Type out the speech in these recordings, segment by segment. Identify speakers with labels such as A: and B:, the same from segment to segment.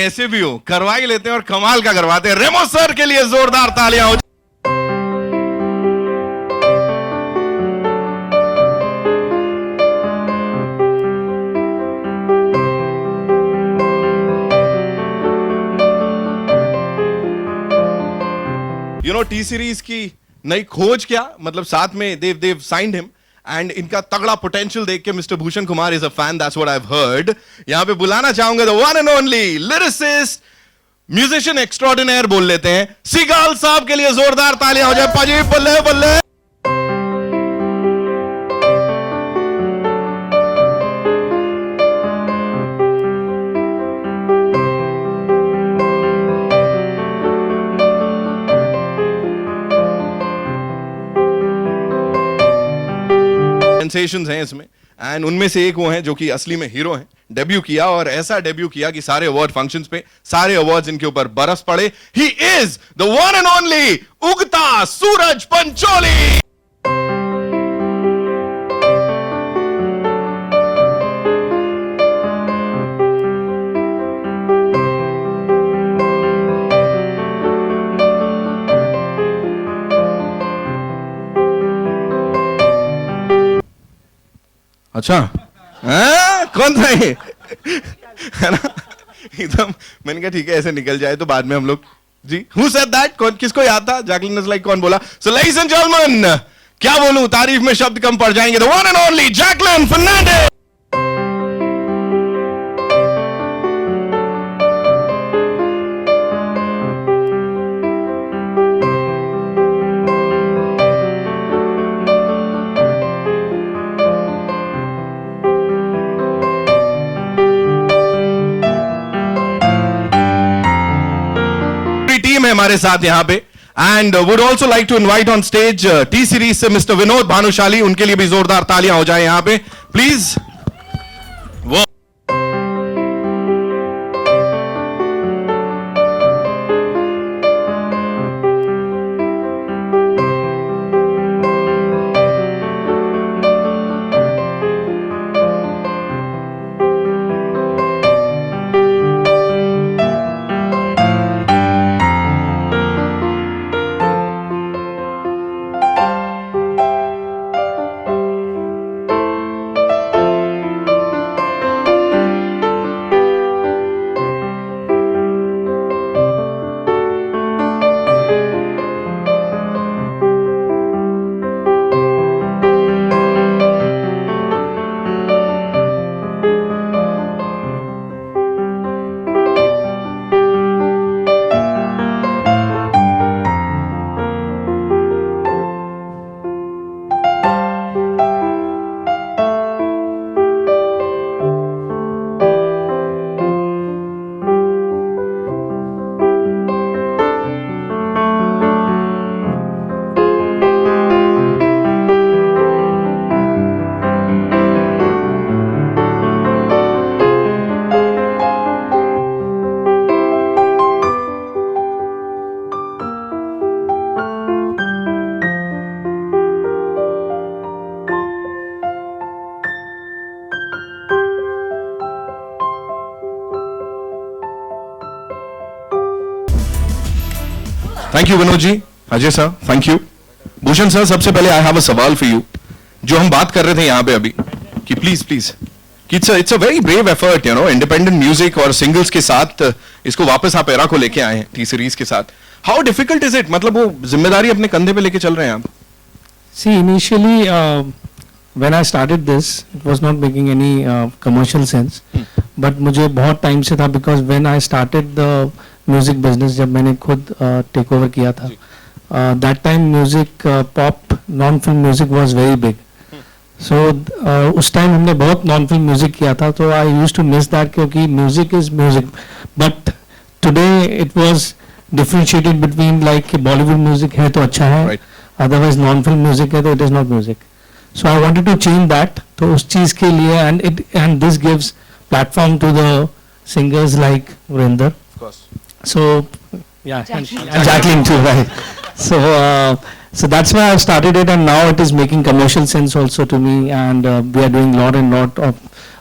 A: कैसे भी हो करवा ही लेते हैं और कमाल का करवाते हैं। रेमो सर के लिए जोरदार तालियां हो। यू नो टी सीरीज की नई खोज क्या मतलब साथ में देव साइंड हिम एंड इनका तगड़ा पोटेंशियल देख के mister Bhushan Kumar is a fan, that's what I have heard. यहां पे बुलाना चाहूंगा the one and only lyricist musician extraordinary बोल लेते हैं सीगाल साहब के लिए जोरदार तालियां हो जाए। पाजी बल्ले बल्ले। सेंसेशंस हैं इसमें एंड उनमें से एक वो हैं जो कि असली में हीरो हैं। डेब्यू किया और ऐसा डेब्यू किया कि सारे अवार्ड फंक्शंस पे सारे अवार्ड्स इनके ऊपर बरस पड़े। He is the one and only उगता सूरज पंचोली। अच्छा कौन था ये है ना एकदम मैंने कहा ठीक है ऐसे निकल जाए तो बाद में हम लोग जी हु सेड दैट कौन किसको याद था जैकलिन इज लाइक कौन बोला। सो लेडीज एंड जेंटलमैन क्या बोलूं तारीफ में शब्द कम पड़ जाएंगे। The one and only Jacqueline Fernandez. हमारे साथ यहां पे and would also like to invite on stage T Series से मिस्टर विनोद भानुशाली, उनके लिए भी जोरदार तालियां हो जाए यहां पे प्लीज। वो thank you Vinod ji, Ajay sir thank you. Bhushan sir सबसे पहले आई हैव अ सवाल फॉर यू। जो हम बात कर रहे थे यहाँ पे अभी कि प्लीज कि it's a very brave effort you know independent music और सिंगल्स के साथ इसको वापस आप एरा को लेके आए हैं टी सीरीज के साथ। हाउ डिफिकल्ट इज इट, मतलब वो जिम्मेदारी अपने कंधे पे लेके चल रहे हैं आप?
B: सी initially when I started this it was not making any commercial sense but मुझे बहुत टाइम से था because when I started the music business जब मैंने खुद take over किया था that time music pop non-film music was very big so उस टाइम हमने बहुत non-film music किया था तो I used to miss that क्योंकि music is music but today it was differentiated between like Bollywood music है तो अच्छा है right. otherwise non-film music है तो it is not music. So I wanted to change that. तो उस चीज के लिए and this gives platform to the singers like Gurinder.
A: Of course.
B: So yeah, and Jacqueline too, right? So that's why I started it, and now it is making commercial sense also to me, and we are doing lot of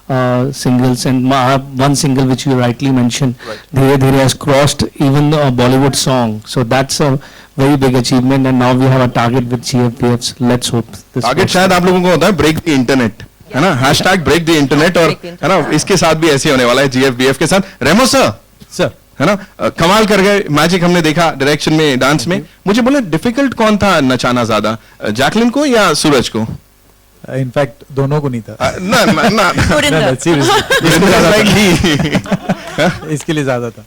B: singles, and one single which you rightly mentioned, Dheere Dheere, has crossed even a Bollywood song. So that's a very big achievement, and now we have a target with GFBFs. Let's hope this
A: target शायद आप लोगों को होता है break the internet, है ना, hashtag break the internet, और है ना इसके साथ भी ऐसे होने वाला है GFBF के साथ. रेमो सर है ना, कमाल कर गए, मैजिक हमने देखा डायरेक्शन में, डांस में. मुझे बोले डिफिकल्ट कौन था नचाना ज्यादा, जैकलिन को या सूरज को?
C: इनफैक्ट दोनों को नहीं था.
A: ना
C: इसके लिए ज्यादा था,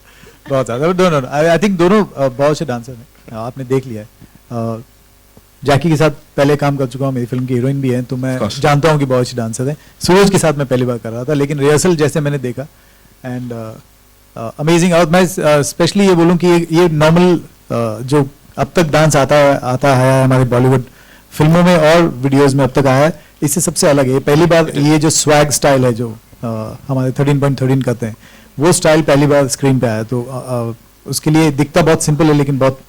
C: बहुत ज्यादा. दोनों आई थिंक दोनों बहुत अच्छे डांसर हैं, आपने देख लिया है. जैकी के साथ पहले काम कर चुका हूँ, मेरी फिल्म की हीरोइन भी है, तो मैं जानता हूँ कि बहुत अच्छे डांसर हैं. सूरज के साथ मैं पहली बार कर रहा था, लेकिन रिहर्सल जैसे मैंने देखा एंड अमेजिंग. और मैं स्पेशली ये बोलूँ कि ये नॉर्मल जो अब तक डांस आता है हमारे बॉलीवुड फिल्मों में और वीडियोस में अब तक आया है, इससे सबसे अलग है. पहली बार ये जो स्वैग स्टाइल है जो हमारे 13.13 करते हैं, वो स्टाइल पहली बार स्क्रीन पे आया. तो उसके लिए दिखता बहुत सिंपल है, लेकिन बहुत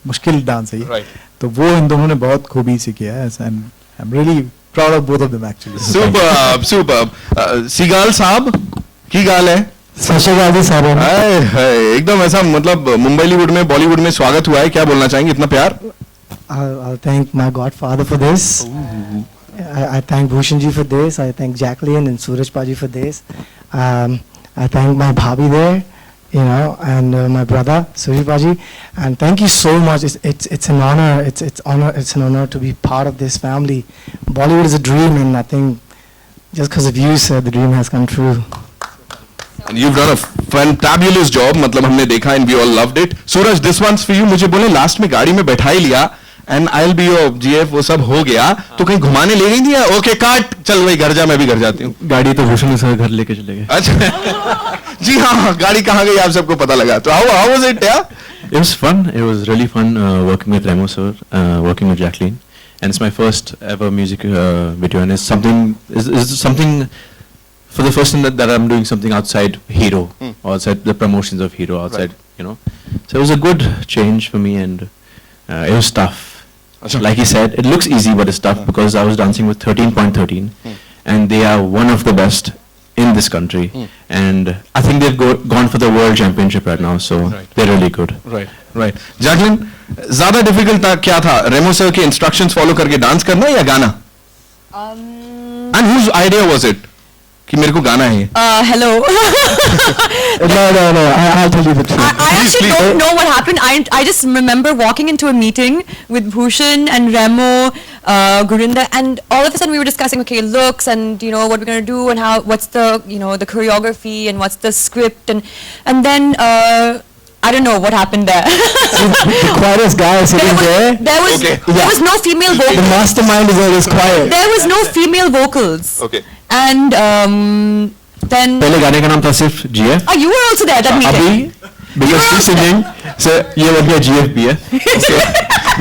C: मुश्किल डांस है ये. तो वो इन दोनों ने बहुत खूबी से किया है, and I am really proud of both of them actually.
A: Superb. सीगाल साहब की गाल है, एकदम ऐसा, मतलब मुंबईलीवुड में, बॉलीवुड में स्वागत हुआ है, क्या बोलना चाहेंगे, इतना प्यार?
D: I'll thank my godfather for this. I thank Bhushan ji for this. I thank Jacqueline and Sooraj Paji for this. I thank my bhabhi there, you know, and my brother Sooraj Paji. And thank you so much. It's an honor. It's an honor to be part of this family. Bollywood is a dream, and I think just because of you, sir, the dream has come true.
A: And you've done a fantabulous job. मतलब हमने देखा and we all loved it. Suraj, this one's for you. मुझे बोले last में गाड़ी में बैठा ही लिया and I'll be your GF, वो सब हो गया, तो कहीं घुमाने ले गई थी या ओके काट, चल वही घर जा, मैं भी घर जाती हूँ?
E: गाड़ी तो भूषण सर घर लेके चले गए.
A: अच्छा. जी हाँ, गाड़ी कहाँ गई आप सबको पता लगा. तो how was it? Yeah?
E: It was fun. It was really fun working with Remo sir, working with Jacqueline, and it's my first ever music video, and it's something for the first time that I'm doing something outside Hero, or outside the promotions of Hero, outside, you know. So it was a good change for me, and it was tough. Like he said, it looks easy, but it's tough because I was dancing with 13.13, and they are one of the best in this country, and I think they've gone for the world championship right now, so they're really good.
A: Right. Jacqueline, ज़्यादा difficult था क्या था, रेमो sir के instructions follow करके dance करना या गाना? And whose idea was it कि मेरे को गाना है?
F: Hello.
D: No. I'll tell you the truth.
F: I actually don't know what happened. I just remember walking into a meeting with Bhushan and Remo, Gurinder, and all of a sudden we were discussing, okay, looks and you know what we're gonna do and what's the the choreography and what's the script and then I don't know what happened there.
D: The quietest guy sitting there.
F: There was no female vocals.
D: The mastermind is always quiet.
F: There was no female vocals.
A: Okay.
F: And then.
E: पहले गाने का नाम था सिर्फ GF.
F: Oh, you were also there at that meeting.
E: अभी because she's singing, so ये हो गया GFBF.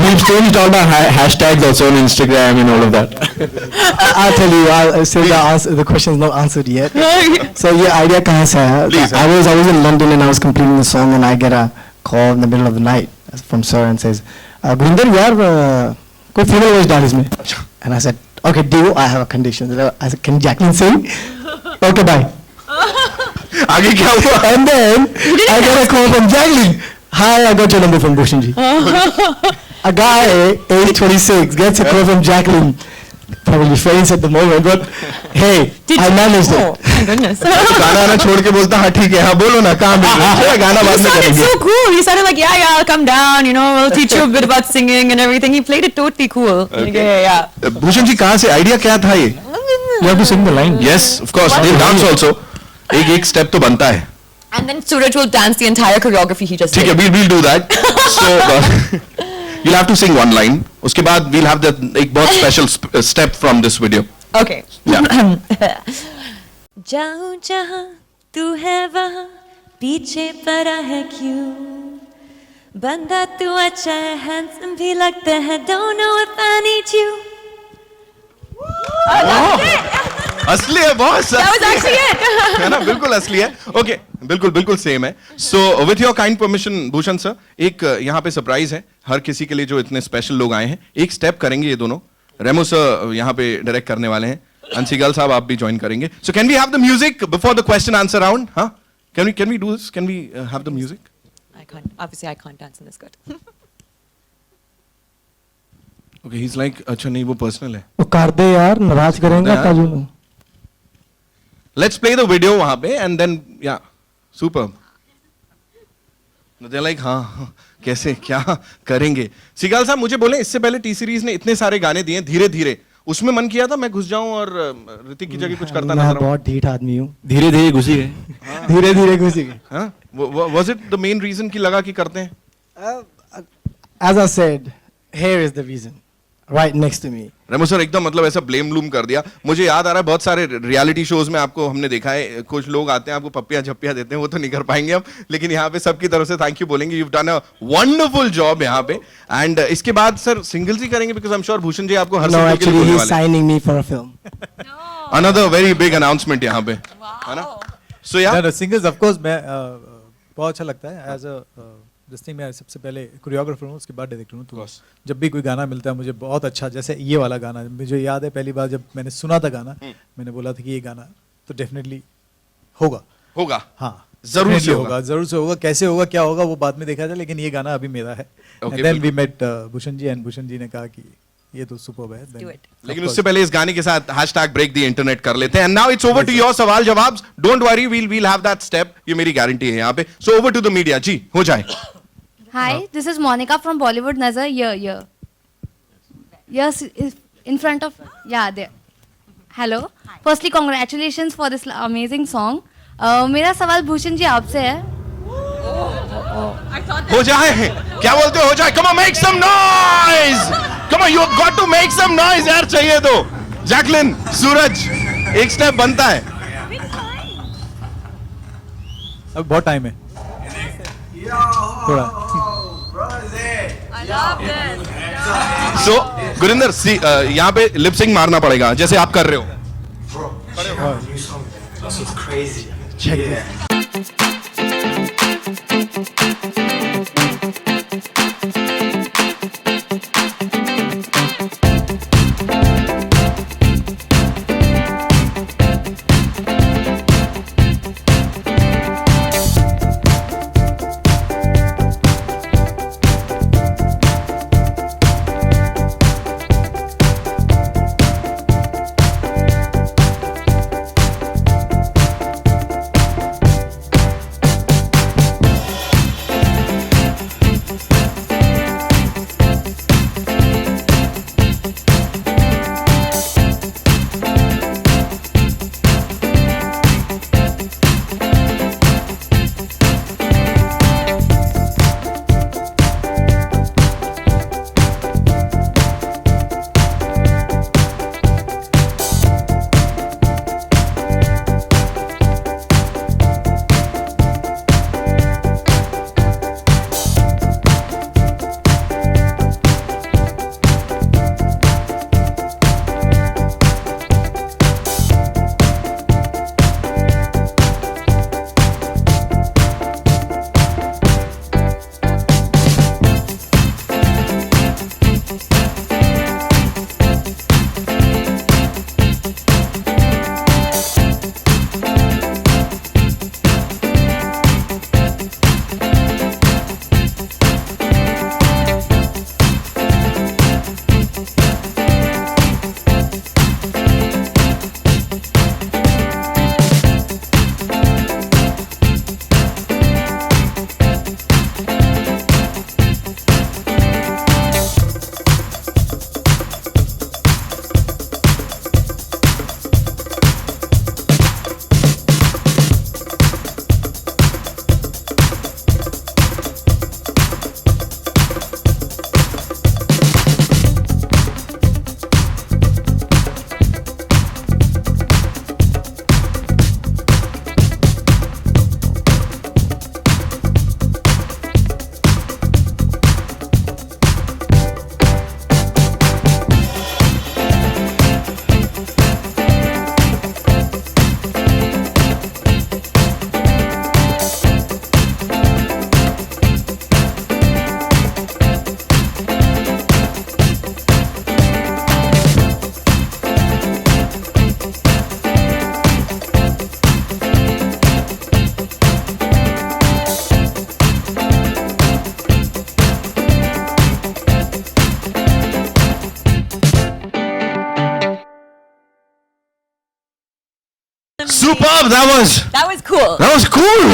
E: We've changed all the hashtags also on Instagram and all of that.
D: I'll tell you. I'll say the question is not answered yet. So ये idea कहाँ से आया? I was in London and I was completing the song and I get a call in the middle of the night from Sir and says, Gurinder, यार कोई female voice डाल इसमें. And I said, okay, deal. I have a condition. I said, can Jacqueline sing? Okay, bye.
A: आगे क्या हुआ?
D: And then I get a call from Jacqueline. Hi, I got your number from Bhushan ji. A guy, age 26, gets a call from Jacqueline. Probably faints at the moment, but hey, I managed it.
F: Oh, my goodness.
A: गाना ना छोड़ के बोलता हाँ ठीक है, हाँ बोलो ना, काम बिल्कुल, गाना बाद में
F: sounded
A: करेंगे.
F: so cool. He sounded like, yeah, I'll come down, we'll teach you a bit about singing and everything. He played it totally cool.
A: Okay.
F: Yeah.
A: Bhushan ji कहाँ से आइडिया क्या था ये?
B: You have to sing the line.
A: Yes, of course. They dance also. एक step तो बनता है.
F: And then Sooraj will dance the entire choreography he just
A: ठीक
F: did.
A: है, we'll do that. So you'll have to sing one line. उसके बाद we'll have एक बहुत special step from this video.
F: Okay.
A: Yeah.
G: जाऊं जहां तू है वहां पीछे पड़ा है क्यों बंदा तू अच्छा है handsome भी लगता है don't know if I need you.
A: असली है boss.
F: That was actually it.
A: है ना, बिल्कुल असली है. ओके, बिल्कुल सेम है. So with your kind permission Bhushan sir, एक यहाँ पे सरप्राइज है हर किसी के लिए जो इतने स्पेशल लोग आए हैं. एक स्टेप करेंगे ये दोनों. रेमो सर यहाँ पे डायरेक्ट करने वाले हैं. And Seagal साहब आप भी join करेंगे. So can we have the music before the question answer round? Huh? Can we do this? Can we have the music?
F: Obviously I can't dance in this good.
A: Okay, he's like अच्छा नहीं वो personal है.
D: वो कर दे यार, नाराज करेंगे
A: यार.
D: ताजू ਨੂੰ.
A: Let's play the video वहाँ पे and then yeah, superb. They're like हाँ कैसे क्या करेंगे. सीगाल साहब मुझे बोले इससे पहले टी सीरीज ने इतने सारे गाने दिए धीरे धीरे, उसमें मन किया था मैं घुस जाऊं और ऋतिक की जगह कुछ करता
D: मैं
A: नजर आऊं.
D: बहुत ढीठ आदमी हूँ.
E: धीरे धीरे घुसी गए.
D: धीरे धीरे घुसी गई.
A: हाँ was it the main reason कि लगा कि करते हैं?
D: As I said, here is the reason. Right next to me.
A: Remo sir एकदम मतलब ऐसा ब्लेम ब्लूम कर दिया. मुझे याद आ रहा है बहुत सारे रियलिटी शोज में आपको हमने देखा है, कुछ लोग आते हैं आपको पप्पियां झप्पियां देते हैं, वो तो नहीं कर पाएंगे हम, लेकिन यहाँ पे सबकी तरफ से थैंक यू बोलेंगे. You done a wonderful job यहाँ पे. एंड इसके बाद सर सिंगल्स ही करेंगे because I am sure Bhushan ji आपको हर
D: No,
A: सिंगल के लिए
D: actually,
A: बोलने
D: he's
A: वाले.
D: signing me for a film.
A: Another very big announcement यहाँ पे है ना. सो
C: No,
A: यार
C: no, singles of course मैं बहुत अच्छा लगता है. As a this thing मैं सबसे पहले कोरियोग्राफर हूँ, उसके बाद डायरेक्टर हूँ, तो जब भी कोई गाना मिलता है मुझे बहुत अच्छा, जैसे ये वाला गाना मुझे याद है पहली बार जब मैंने सुना था गाना, मैंने बोला था कि ये गाना तो डेफिनेटली होगा. हाँ
A: जरूर से
C: होगा, जरूर से होगा. कैसे होगा क्या होगा वो बाद में देखा जाए, लेकिन ये गाना अभी मेरा है. Then we met Bhushan ji and Bhushan ji ने कहा कि ये तो सुपर्ब है.
F: Do it.
A: लेकिन उससे पहले इस गाने के साथ हैशटैग ब्रेक द इंटरनेट कर लेते हैं. And now it's over to your सवाल जवाब. Don't worry, we'll have that step, ये मेरी गारंटी है यहाँ पे. So over to the media ji, हो जाए.
H: Hi, this is Monica from Bollywood Nazar. Here. Yes, in front of, yeah, there. Hello. Firstly, congratulations for this amazing song. मेरा सवाल भूषण जी आपसे है.
A: हो जाए, क्या बोलते हो जाए. Come on make some noise, come on you got to make some noise यार. चाहिए तो जैकलिन, सूरज, एक स्टेप बनता है.
C: अब बहुत टाइम है थोड़ा.
A: सो गुरिंदर यहाँ पे लिपसिंग मारना पड़ेगा जैसे आप कर रहे हो.
D: Check this.
A: Superb. That was
F: That was cool.
A: that was cool.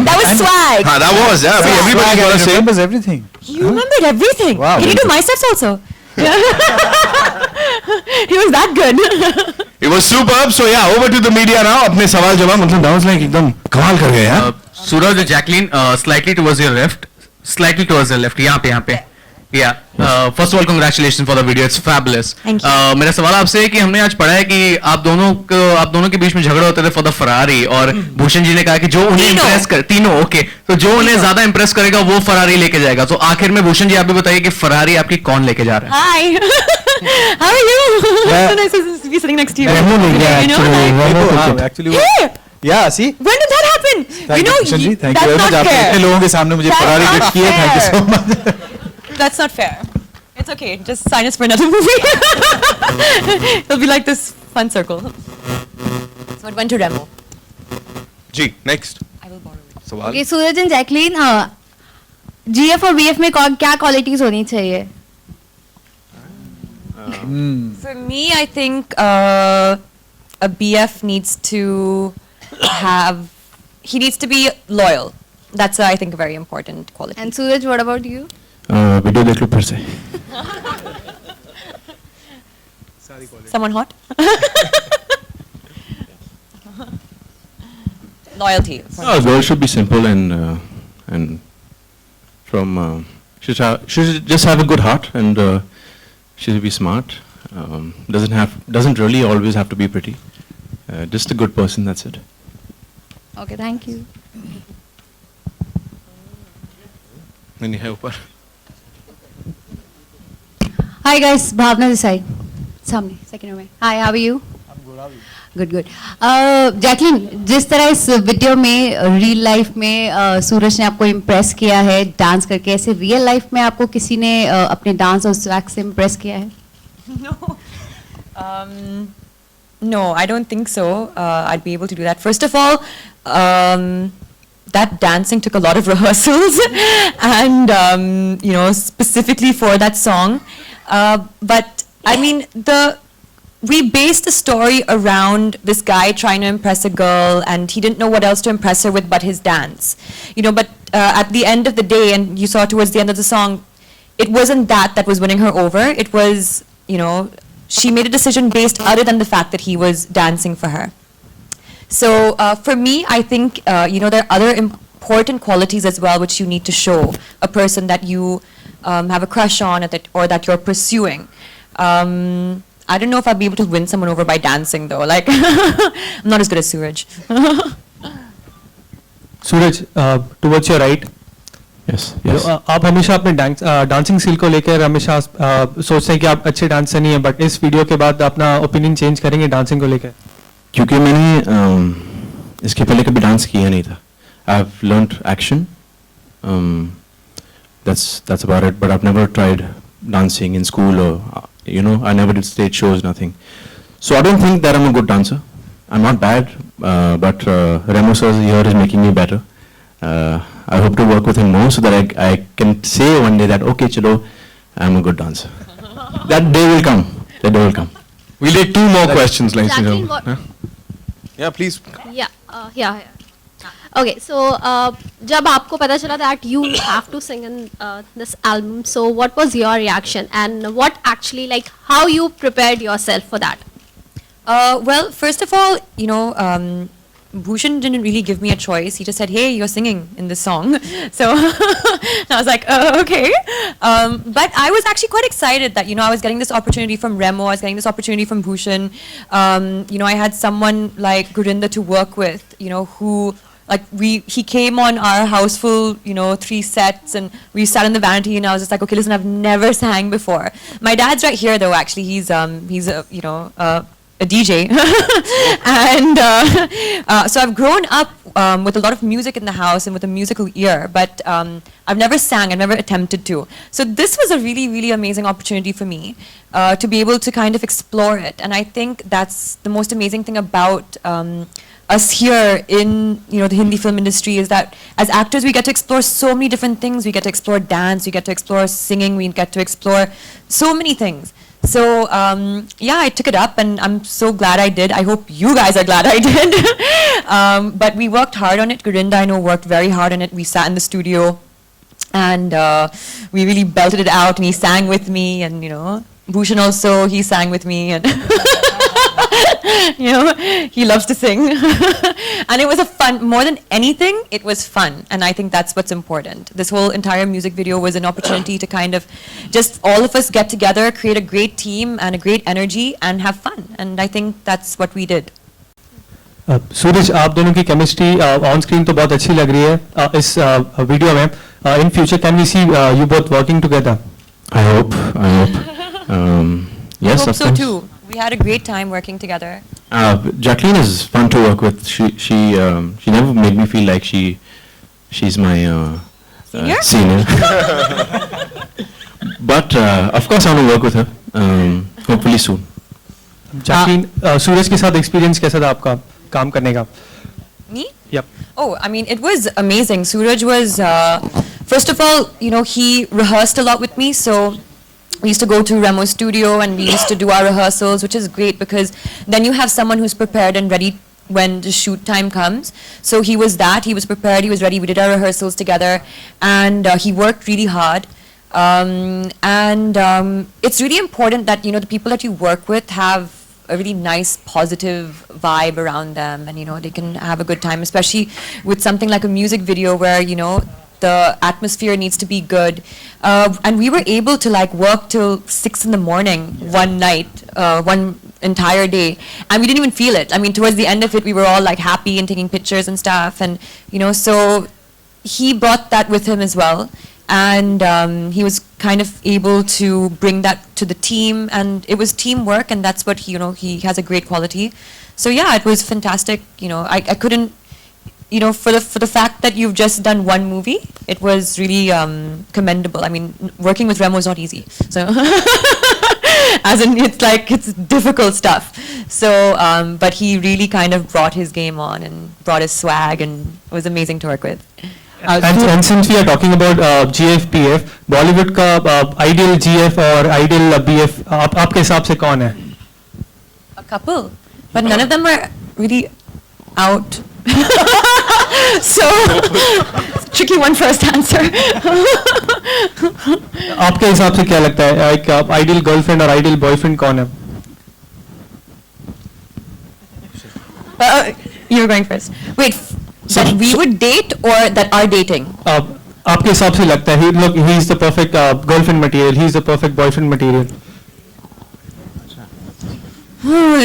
F: That was swag.
A: That was yeah.
F: Swag.
A: Everybody got to say.
C: remembers everything.
F: He remembered everything.
C: Wow.
F: Can you do my steps also? He was that good.
A: It was superb. So yeah, over to the media now. अपने सवाल जवाब मतलब that was like एकदम कमाल कर गए यार.
I: Suraj and Jacqueline, slightly towards your left. Slightly towards your left. यहाँ पे. Yeah. First of all, congratulations for the video. It's fabulous.
F: Thank you.
I: मेरा सवाल आपसे है कि हमने आज पढ़ा है कि आप दोनों के बीच में झगड़ा होते थे for the Ferrari और भूषण जी ने कहा कि जो उन्हें impress कर तीनों ओके तो जो उन्हें ज्यादा impress करेगा वो Ferrari लेके जाएगा. तो आखिर में भूषण जी आप भी बताइए कि Ferrari आपकी कौन लेके जा रहा है?
F: Hi. How are you? So nice to be sitting next to you.
B: Remo ले गया
F: You know,
B: actually.
C: Actually,
F: Hey!
C: yeah, see.
F: When did that happen?
C: Thank you, Bhushan ji. Thank you
F: that's
C: very much.
F: not
C: आपने
F: fair.
C: इतने लोगों के सामने मुझे
F: That's
C: Ferrari
F: not
C: gift किया. Thank you so
F: fair.
C: much.
F: That's not fair. It's okay. Just sign us for another movie. It'll be like this fun circle. So it went to Remo.
A: जी next
F: I will borrow it.
A: सवाल.
H: Okay, Suraj and Jacqueline, GF और BF में क्या qualities होनी चाहिए?
F: For me, I think a BF needs to needs to be loyal. That's I think a very important quality.
H: And Suraj, what about you?
E: Video देख लो फिर से.
F: Someone hot? Loyalty.
E: A girl should be simple and from she should just have a good heart and she should be smart. Doesn't really always have to be pretty. Just a good person. That's it.
H: Okay, thank you.
A: नहीं है ऊपर.
J: Hi guys, Bhavna this side. सामने second row में. Hi, how are you? Good, good. Jacqueline, जिस तरह इस video में real life में सूरज ने आपको इम्प्रेस किया है डांस करके, ऐसे रियल लाइफ में आपको किसी ने अपने डांस और स्वैग से इम्प्रेस किया है?
F: No, I don't think so. I'd be able to do that. First of all, that dancing took a lot of rehearsals and, specifically for that song. But I mean, we based the story around this guy trying to impress a girl and he didn't know what else to impress her with but his dance. But at the end of the day, and you saw towards the end of the song, it wasn't that was winning her over. It was, she made a decision based other than the fact that he was dancing for her. So for me, I think, there are other important qualities as well which you need to show a person that you have a crush on or that you're pursuing. I don't know if I'll be able to win someone over by dancing though. Like, I'm not as good as Sooraj.
B: Suraj, towards your right.
E: Yes. Yes.
B: आप हमेशा अपने dancing skill को लेकर हमेशा सोचते हैं कि आप अच्छे डांसर नहीं है, बट इस वीडियो के बाद अपना ओपिनियन चेंज करेंगे डांसिंग को लेकर?
E: क्योंकि मैंने इसके पहले कभी डांस किया नहीं था. I've learnt action. That's about it. But I've never tried dancing in school or I never did stage shows, nothing. So I don't think that I'm a good dancer. I'm not bad, but Remo sir here is making me better. I hope to work with him more so that I can say one day that okay, chalo, I'm a good dancer. That day will come. That day will come.
A: We'll take two more questions, ladies and
J: Jacqueline,
A: gentlemen. Yeah, please.
J: Yeah. Okay, so जब आपको पता चला that you have to sing in this album, so what was your reaction and what actually, like, how you prepared yourself for that?
F: Well, first of all, Bhushan didn't really give me a choice. He just said, hey, you're singing in this song. So I was like, okay. But I was actually quite excited that, I was getting this opportunity from Remo, I was getting this opportunity from Bhushan. I had someone like Gurinder to work with, who, he came on our house full, 3 sets, and we sat in the vanity, and I was just like, okay, listen, I've never sang before. My dad's right here, though, actually. He's a DJ. And so I've grown up with a lot of music in the house and with a musical ear, but I've never sang, I've never attempted to. So this was a really, really amazing opportunity for me to be able to kind of explore it. And I think that's the most amazing thing about us here in the Hindi film industry, is that as actors we get to explore so many different things. We get to explore dance, we get to explore singing, we get to explore so many things. So yeah, I took it up, and I'm so glad I did. I hope you guys are glad I did. But we worked hard on it. Gurinder, I know, worked very hard on it. We sat in the studio, and we really belted it out, and he sang with me, and Bhushan also, he sang with me, and he loves to sing. And it was a fun, more than anything, it was fun, and I think that's what's important. This whole entire music video was an opportunity to kind of just all of us get together, create a great team and a great energy, and have fun, and I think that's what we did.
B: सूरज, आप दोनों की chemistry on screen तो बहुत अच्छी लग रही है इस वीडियो में. In future can we see you both working together?
E: I hope. Yes,
F: I hope
E: of
F: so
E: course.
F: too. We had a great time working together.
E: Jacqueline is fun to work with. She never made me feel like she's my senior. But of course I want to work with her. Hopefully soon.
B: Jacqueline, Suraj के साथ experience कैसा था आपका काम करने का?
F: Me?
B: Yep.
F: Oh, I mean, it was amazing. Suraj was, first of all, he rehearsed a lot with me. So we used to go to Remo's studio and we used to do our rehearsals, which is great because then you have someone who's prepared and ready when the shoot time comes. So he was that. He was prepared. He was ready. We did our rehearsals together, and he worked really hard. It's really important that the people that you work with have a really nice positive vibe around them, and they can have a good time, especially with something like a music video where the atmosphere needs to be good. And we were able to work till 6 in the morning one night, one entire day, and we didn't even feel it. I mean, towards the end of it, we were all happy and taking pictures and stuff, and so he brought that with him as well. And he was kind of able to bring that to the team, and it was teamwork, and that's what he has a great quality. So yeah, it was fantastic. I couldn't, for the fact that you've just done one movie, it was really commendable. I mean, working with Remo is not easy. So as in, it's difficult stuff. So but he really kind of brought his game on and brought his swag, and it was amazing to work with.
B: And since we are talking about GF PF, Bollywood का ideal GF और ideal BF आपके हिसाब से कौन है?
F: A couple, but none of them are really out. So tricky one first answer.
B: आपके हिसाब से क्या लगता है, एक आइडियल गर्लफ्रेंड और आइडियल बॉयफ्रेंड कौन है?
F: You're going first. Wait, that we would date or that are dating?
B: आपके हिसाब से लगता है he is the perfect girlfriend material, he is the perfect boyfriend material?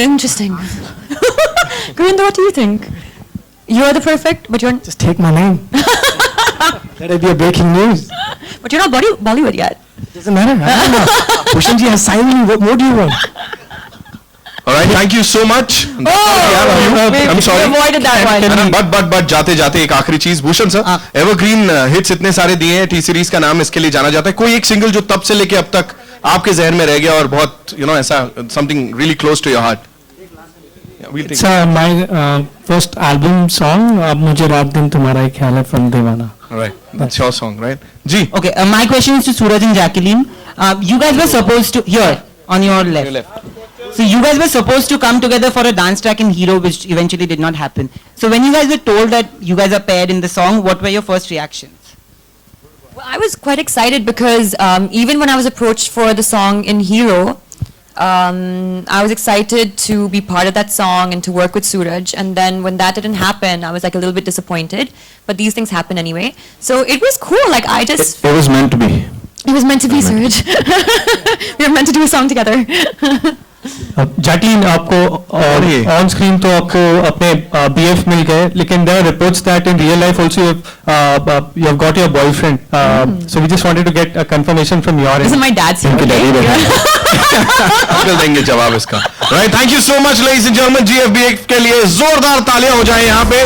F: Interesting. Gurinder, what do you think? You're the perfect, but you're
D: Just take my name. Let it be a breaking news.
F: but you're not Bollywood yet.
D: Doesn't matter. I don't know. Bhushan ji has signed me. What more do you want?
A: All right, thank you so much. I'm sorry.
F: We avoided that one.
A: But जाते एक आखिरी चीज, Bhushan sir, evergreen hits इतने सारे दिए हैं, T series का नाम इसके लिए जाना जाता है. कोई एक सिंगल जो तब से लेके अब तक आपके जहन में रह गया और बहुत ऐसा something really close to your heart?
B: It's my first album song. अब मुझे रात दिन तुम्हारा ही ख्याल है from Devana.
A: All right, that's your song, right? जी.
K: Okay, my question is to Sooraj and Jacqueline. You guys were supposed to here on your left. So you guys were supposed to come together for a dance track in Hero, which eventually did not happen. So when you guys were told that you guys are paired in the song, what were your first reactions?
F: Well, I was quite excited because even when I was approached for the song in Hero, I was excited to be part of that song and to work with Sooraj. And then when that didn't happen, I was a little bit disappointed. But these things happen anyway. So it was cool.
E: It was meant to be.
F: It was meant to be, Sooraj. We were meant to do a song together.
B: Jacqueline, आपको on screen तो आपको अपने BF मिल गए, लेकिन there are reports that in real life also you have got your boyfriend. So we just wanted to get a confirmation from your end.
F: This is my dad's here.
A: Uncle देंगे जवाब इसका. Right, thank you so much, ladies and gentlemen. GFBF के लिए जोरदार तालियां हो जाए यहाँ पे.